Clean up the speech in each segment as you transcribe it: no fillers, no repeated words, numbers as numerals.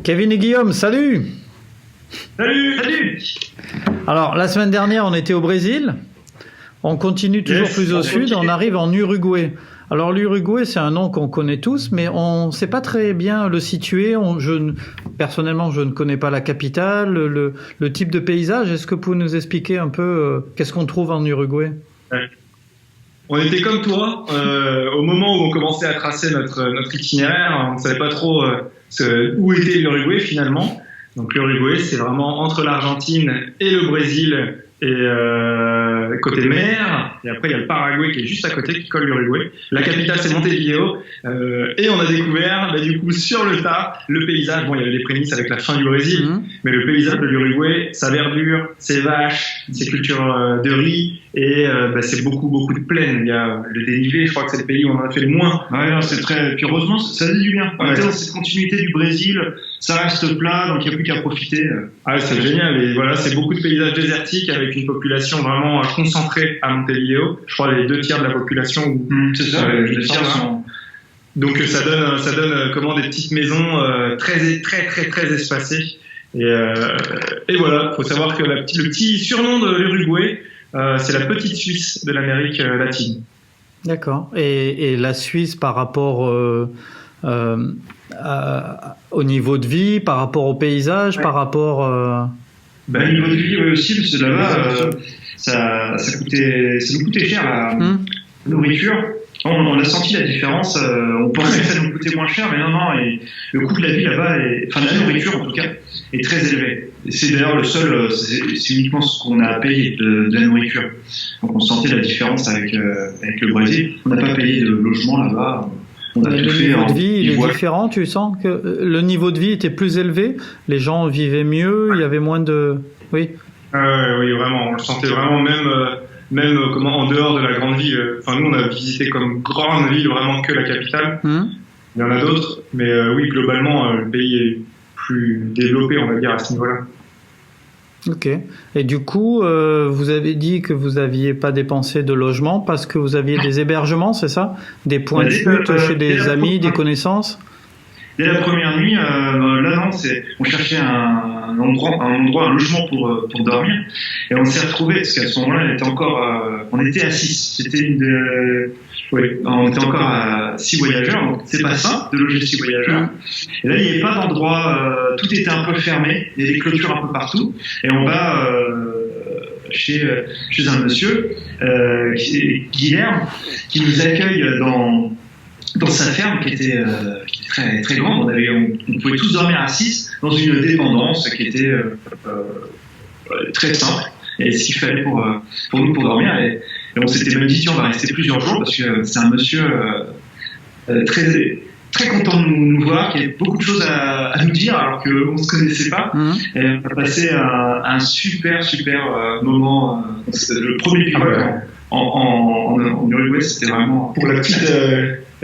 Kevin et Guillaume, salut. Salut. Alors, la semaine dernière, on était au Brésil. On continue toujours plus au sud. On arrive en Uruguay. Alors, l'Uruguay, c'est un nom qu'on connaît tous, mais on ne sait pas très bien le situer. Personnellement, je ne connais pas la capitale, le type de paysage. Est-ce que vous pouvez nous expliquer un peu qu'est-ce qu'on trouve en Uruguay ? On était comme toi, au moment où on commençait à tracer notre itinéraire, on ne savait pas trop où était l'Uruguay finalement. Donc l'Uruguay, c'est vraiment entre l'Argentine et le Brésil et côté mer. Et après, il y a le Paraguay qui est juste à côté, qui colle l'Uruguay. La capitale, c'est Montevideo. Et on a découvert, du coup, sur le tas, le paysage. Bon, il y avait des prémices avec la fin du Brésil, mais le paysage de l'Uruguay, sa verdure, ses vaches, ses cultures de riz, et c'est beaucoup de plaines. Il y a le dénivelé, je crois que c'est le pays où on en a fait le moins. Ouais, non, c'est très. Puis heureusement, ça dit du bien. On était dans cette continuité du Brésil, ça reste plat, donc il n'y a plus qu'à profiter. Ah, c'est génial. Et voilà, c'est beaucoup de paysages désertiques avec une population vraiment concentrée à Montevideo. Je crois les 2/3 de la population. C'est ça, les 2/3 sont. Donc ça donne comment des petites maisons très espacées. Et voilà, faut savoir que le petit surnom de l'Uruguay, c'est la petite Suisse de l'Amérique latine. D'accord. Et la Suisse par rapport au niveau de vie, par rapport au paysage, par rapport... Au niveau de vie aussi, parce que là-bas, ça nous coûtait cher la nourriture. On a senti la différence. On pensait que ça nous coûtait moins cher, mais non. Et le coût de la vie là-bas, de la nourriture en tout cas, est très élevé. Et c'est d'ailleurs le seul, c'est uniquement ce qu'on a payé de la nourriture. Donc on sentait la différence avec le Brésil. On n'a pas payé de logement là-bas. Le niveau de vie, il est différent. Tu sens que le niveau de vie était plus élevé. Les gens vivaient mieux. Il y avait moins de. Oui. Oui, vraiment. On le sentait vraiment même en dehors de la grande ville. Enfin, nous, on a visité comme grande ville vraiment que la capitale. Il y en a d'autres, mais oui, globalement, le pays est plus développé, on va dire, à ce niveau-là. Ok. Et du coup, vous avez dit que vous n'aviez pas dépensé de logement parce que vous aviez des hébergements, c'est ça ? Des points de chute chez des amis, des connaissances ? Dès la première nuit, on cherchait un endroit, un logement pour dormir, et on s'est retrouvé parce qu'à ce moment-là, on était à 6. On était encore à 6 voyageurs, donc c'est pas simple de loger 6 voyageurs. Et là, il n'y avait pas d'endroit, tout était un peu fermé, il y avait des clôtures un peu partout, et on va chez un monsieur, Guilherme, qui nous accueille dans sa ferme qui était très, très grande. On pouvait tous dormir à 6 dans une dépendance qui était très simple, et ce qu'il fallait pour nous pour dormir. Et on s'était même dit, tiens, on va rester plusieurs jours parce que c'est un monsieur très, très content de nous voir, qui avait beaucoup de choses à nous dire alors qu'on ne se connaissait pas. Et on a passé un super moment. Le premier pique-nique en Uruguay, c'était vraiment... Pour la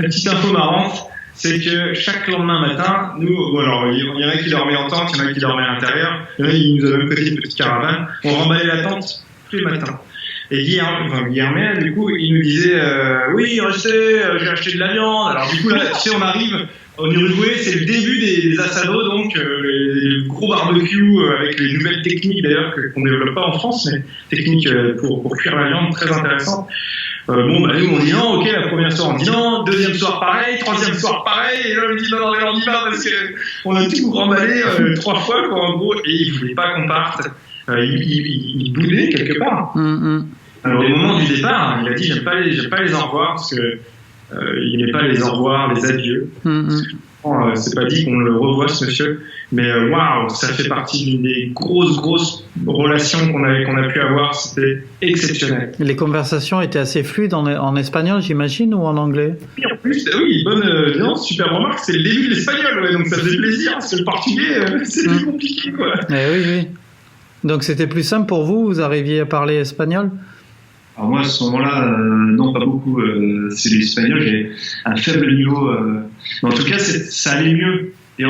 petite info marrante, c'est que chaque lendemain matin, nous, il y en a qui dormaient en tente, il y en a qui dormaient à l'intérieur, il y en a qui nous avaient prêté une petite caravane, on remballait la tente tous les matins. Et Guillermin, du coup, il nous disait oui, restez, j'ai acheté de la viande. Alors du coup, là, on arrive en Uruguay, c'est le début des asados, donc les gros barbecues avec les nouvelles techniques d'ailleurs qu'on développe pas en France, mais techniques pour cuire la viande très intéressantes. Nous on dit non, ok, la première soir on dit non, deuxième soir pareil, troisième soir pareil, et là on dit non, on y va parce qu'on a tout remballé 3 fois quoi, en gros, et il voulait pas qu'on parte. Il boudait quelque part. Alors au moment du départ, il a dit j'aime pas les au revoir parce que il n'aimait pas les au revoir, les adieux. C'est pas dit qu'on le revoit ce monsieur, mais waouh, ça fait partie d'une des grosses relations qu'on a pu avoir, c'était exceptionnel. Les conversations étaient assez fluides en espagnol, j'imagine, ou en anglais? Et en plus, oui, super remarque, c'est le début de l'espagnol, donc ça faisait plaisir, parce que le portugais, c'est plus compliqué, quoi. Oui. Donc c'était plus simple pour vous, vous arriviez à parler espagnol? Alors moi, à ce moment-là, non, pas beaucoup. C'est l'espagnol, j'ai un faible niveau. Mais en tout cas, ça allait mieux. Et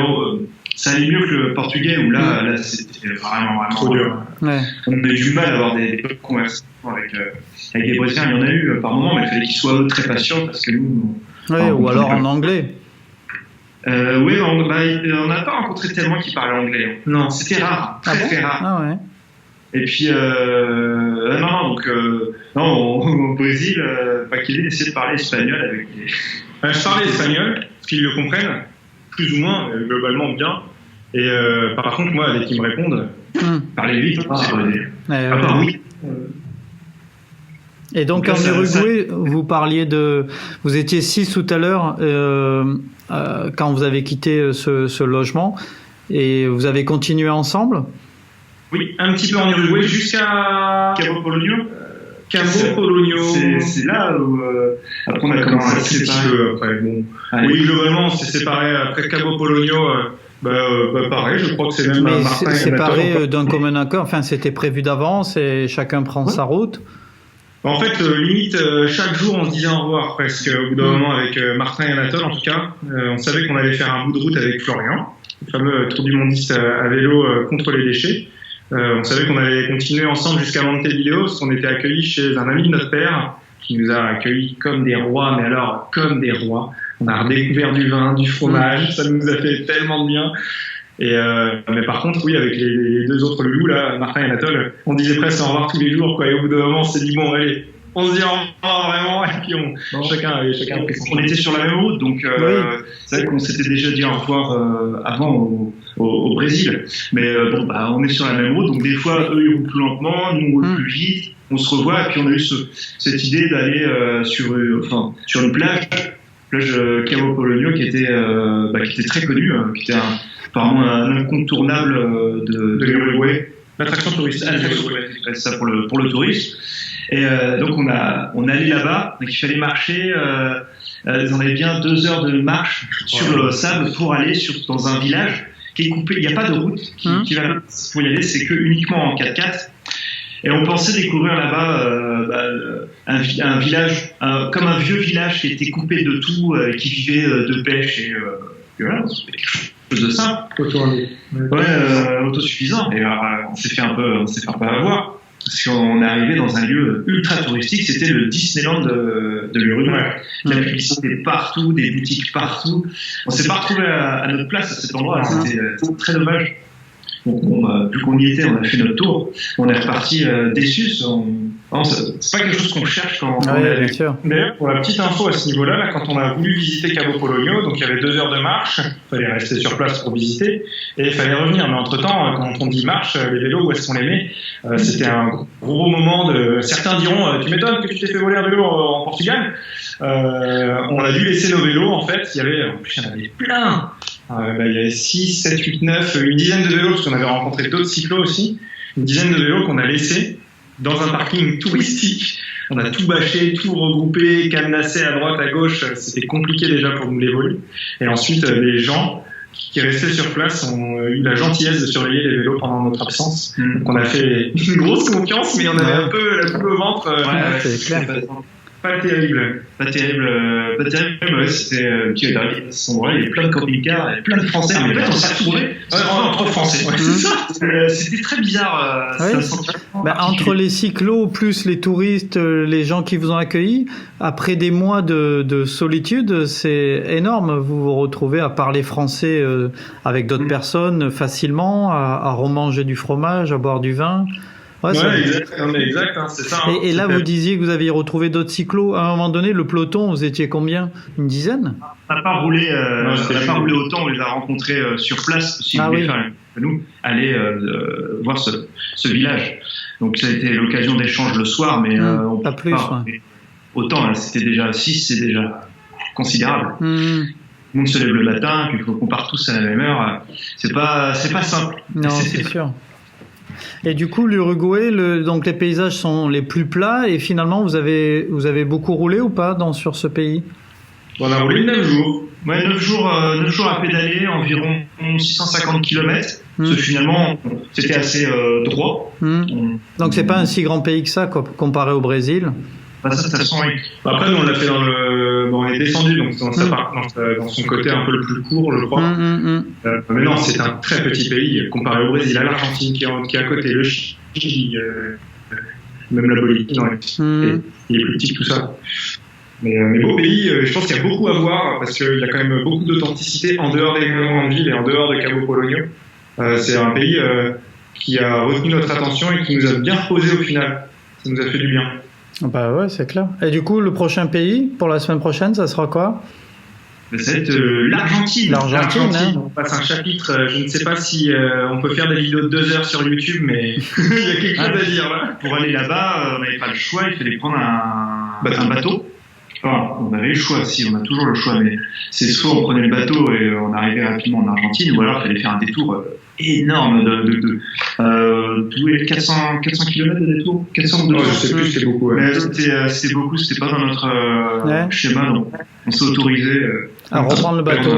ça allait mieux que le portugais, où là c'était vraiment trop dur. Ouais. On avait du mal à avoir des conversations avec les Brésiliens. Il y en a eu par moments, mais il fallait qu'ils soient très patients, parce que nous... ou alors en anglais. Oui, on n'a pas rencontré tellement qui parlaient anglais. Hein. Non, c'était rare, très rare. Ah ouais. Et puis, au Brésil, Pakélé essayait de parler espagnol avec les... Je parlais espagnol, parce qu'ils le comprennent, plus ou moins, globalement bien. Et par contre, moi, dès qu'ils me répondent, parler vite, c'est pas dire. Oui. Et donc en Uruguay, vous parliez vous étiez 6 tout à l'heure quand vous avez quitté ce logement, et vous avez continué ensemble? Oui, un petit peu en Uruguay jusqu'à Cabo Polonio. C'est là où après on a commencé à se séparer. Après, bon. Oui, globalement, on s'est séparés après Cabo Polonio. Pareil, je crois que c'est même. Mais séparés d'un commun accord. Enfin, c'était prévu d'avance et chacun prend sa route. En fait, limite, chaque jour, on se disait au revoir presque. Au bout d'un moment, avec Martin et Anatole, en tout cas, on savait qu'on allait faire un bout de route avec Florian, le fameux tour du mondiste à vélo contre les déchets. On savait qu'on allait continuer ensemble jusqu'à Montevideo, parce qu'on était accueillis chez un ami de notre père, qui nous a accueillis comme des rois, mais alors comme des rois. On a redécouvert du vin, du fromage, ça nous a fait tellement de bien. Mais par contre, oui, avec les deux autres loulous, là, Martin et Anatole, on disait presque au revoir tous les jours, quoi. Et au bout d'un moment, on s'est dit, bon, allez, on se dit au revoir vraiment, et puis chacun on était sur la même route, donc c'est vrai qu'on s'était déjà dit au revoir avant au Brésil. Mais on est sur la même route, donc des fois, eux, ils roulent plus lentement, nous, on roule plus vite, on se revoit, et puis on a eu cette idée d'aller sur une plage Cabo Polonio qui était très connue, qui était apparemment un incontournable de l'Uruguay. L'attraction touristique. C'est ça pour le tourisme. Et donc on est allé là-bas, donc il fallait marcher, on avait bien 2 heures de marche sur le sable pour aller dans un village qui est coupé, il n'y a pas de route qui va pour y aller, c'est que uniquement en 4x4. Et on pensait découvrir là-bas un village, comme un vieux village qui était coupé de tout, qui vivait de pêche et voilà, c'était quelque chose de simple. Autosuffisant. Et on s'est fait un peu avoir. Parce qu'on est arrivé dans un lieu ultra touristique, c'était le Disneyland de l'Uruguay. La publicité partout, des boutiques partout. On s'est pas retrouvé à notre place à cet endroit, c'était très dommage. Donc vu qu'on y était, on a fait notre tour, on est reparti déçus. C'est pas quelque chose qu'on cherche quand on est allé. D'ailleurs, pour la petite info à ce niveau-là, quand on a voulu visiter Cabo Polonio, donc il y avait 2 heures de marche, il fallait rester sur place pour visiter, et il fallait revenir. Mais entre-temps, quand on dit marche, les vélos, où est-ce qu'on les met? C'était un gros moment de... Certains diront, tu m'étonnes que tu t'es fait voler un vélo en Portugal. On a dû laisser nos vélos, en fait, il y en avait plein. Il y avait 6, 7, 8, 9, une dizaine de vélos, parce qu'on avait rencontré d'autres cyclos aussi, une dizaine de vélos qu'on a laissés dans un parking touristique. On a tout bâché, tout regroupé, cadenassé à droite, à gauche. C'était compliqué déjà pour nous les voler. Et ensuite, les gens qui restaient sur place ont eu la gentillesse de surveiller les vélos pendant notre absence. Donc on a fait une grosse confiance, mais on avait un peu la boule au ventre. C'est clair. Pas terrible. Ouais, c'était cet endroit, il y avait plein de camping-cars, il y avait plein de Français. En fait, on s'est retrouvés entre Français. Ouais, c'est ça. C'était très bizarre. Entre les cyclos plus les touristes, les gens qui vous ont accueillis, après des mois de solitude, c'est énorme. Vous vous retrouvez à parler français avec d'autres personnes facilement, à remanger du fromage, à boire du vin. Exact, c'est ça. Et là, vous disiez que vous aviez retrouvé d'autres cyclos. À un moment donné, le peloton, vous étiez combien? Une dizaine? On n'a pas roulé autant, on les a rencontrés sur place, si vous voulez faire nous, aller voir ce village. Donc ça a été l'occasion d'échange le soir, mais pas plus. Autant, c'était déjà 6, c'est déjà considérable. Tout le monde se lève le matin, qu'il faut qu'on parte tous à la même heure. C'est pas simple. Non, c'est sûr. Et du coup, l'Uruguay, donc les paysages sont les plus plats, et finalement, vous avez beaucoup roulé ou pas sur ce pays? On a roulé 9 jours. Ouais, 9 jours à pédaler, environ 650 km. Finalement, c'était assez droit. Donc c'est pas un si grand pays que ça, comparé au Brésil. Ça, de toute façon, oui. Après, nous, on l'a fait on est descendu, donc dans son côté un peu le plus court, je crois. Mais non, c'est un très petit pays comparé au Brésil, à l'Argentine qui est à côté, le Chili, même la Bolivie, il est plus petit que tout ça. Mais beau pays, je pense qu'il y a beaucoup à voir parce qu'il y a quand même beaucoup d'authenticité en dehors des grandes villes et en dehors de Cabo Polonio. C'est un pays qui a retenu notre attention et qui nous a bien reposé au final. Ça nous a fait du bien. Bah ouais, c'est clair. Et du coup, le prochain pays pour la semaine prochaine, ça sera quoi? Ça va être l'Argentine. L'Argentine, hein. On passe un chapitre, je ne sais pas si on peut faire des vidéos de 2 heures sur YouTube, mais il y a quelque chose à dire là. Pour aller là-bas, on n'avait pas le choix, il fallait prendre un bateau. Enfin, on avait le choix, si, on a toujours le choix, mais c'est soit on prenait le bateau et on arrivait rapidement en Argentine, ou alors il fallait faire un détour énorme tous les 400 km de détour. 400 je sais plus, c'était beaucoup. Mais c'était beaucoup, c'était pas dans notre schéma, donc on s'est autorisé à reprendre le bateau.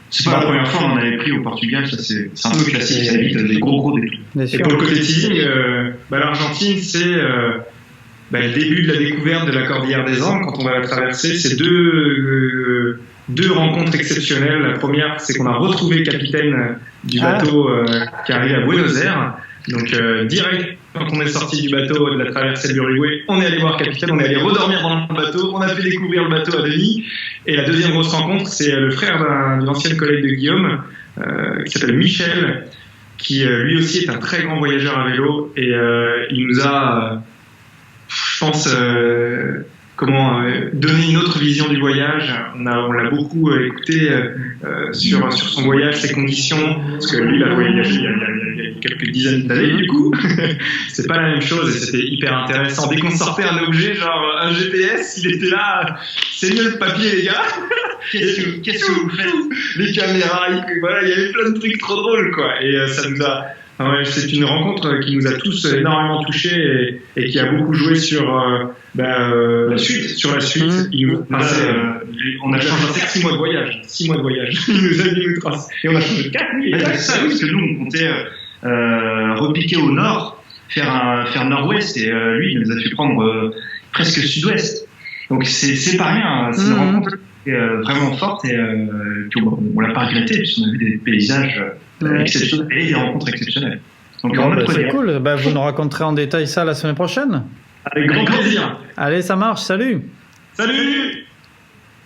C'est pas la première fois qu'on en avait pris au Portugal, ça c'est un peu classique, ça évite des gros détours. Et pour le côté teasing, l'Argentine c'est le début de la découverte de la Cordillère des Andes. Quand on va la traverser, c'est deux rencontres exceptionnelles. La première, c'est qu'on a retrouvé le capitaine du bateau qui arrive à Buenos Aires. Donc direct, quand on est sorti du bateau de la traversée de l'Uruguay, on est allé voir le capitaine, on est allé redormir dans le bateau, on a fait découvrir le bateau à Denis. Et la deuxième grosse rencontre, c'est le frère d'une ancienne collègue de Guillaume, qui s'appelle Michel, qui lui aussi est un très grand voyageur à vélo. Et il nous a, je pense, donner une autre vision du voyage. On l'a beaucoup écouté sur son voyage, ses conditions, parce que lui il a voyagé il y a quelques dizaines d'années du coup. C'est pas la même chose et c'était hyper intéressant. Dès qu'on sortait un objet, genre un GPS, il était là, c'est mieux le papier les gars. Qu'est-ce que vous faites? Les caméras, il y avait plein de trucs trop drôles quoi. Et ça nous a... c'est une rencontre qui nous a tous énormément touchés et qui a beaucoup joué sur la suite. Sur la suite, on a changé 6 mois de voyage. 6 mois de voyage. Il nous a mis une trace. Et on a changé 4 nuits. C'est ça, parce que nous, on comptait repiquer au nord, faire nord-ouest, et lui, il nous a fait prendre presque sud-ouest. Donc c'est pas rien. C'est une rencontre vraiment forte et puis on l'a pas regretté, puisqu'on a vu des paysages exceptionnels et des rencontres exceptionnelles. Donc c'est cool. Vous nous raconterez en détail ça la semaine prochaine. Avec grand plaisir. Allez, ça marche. Salut. Salut.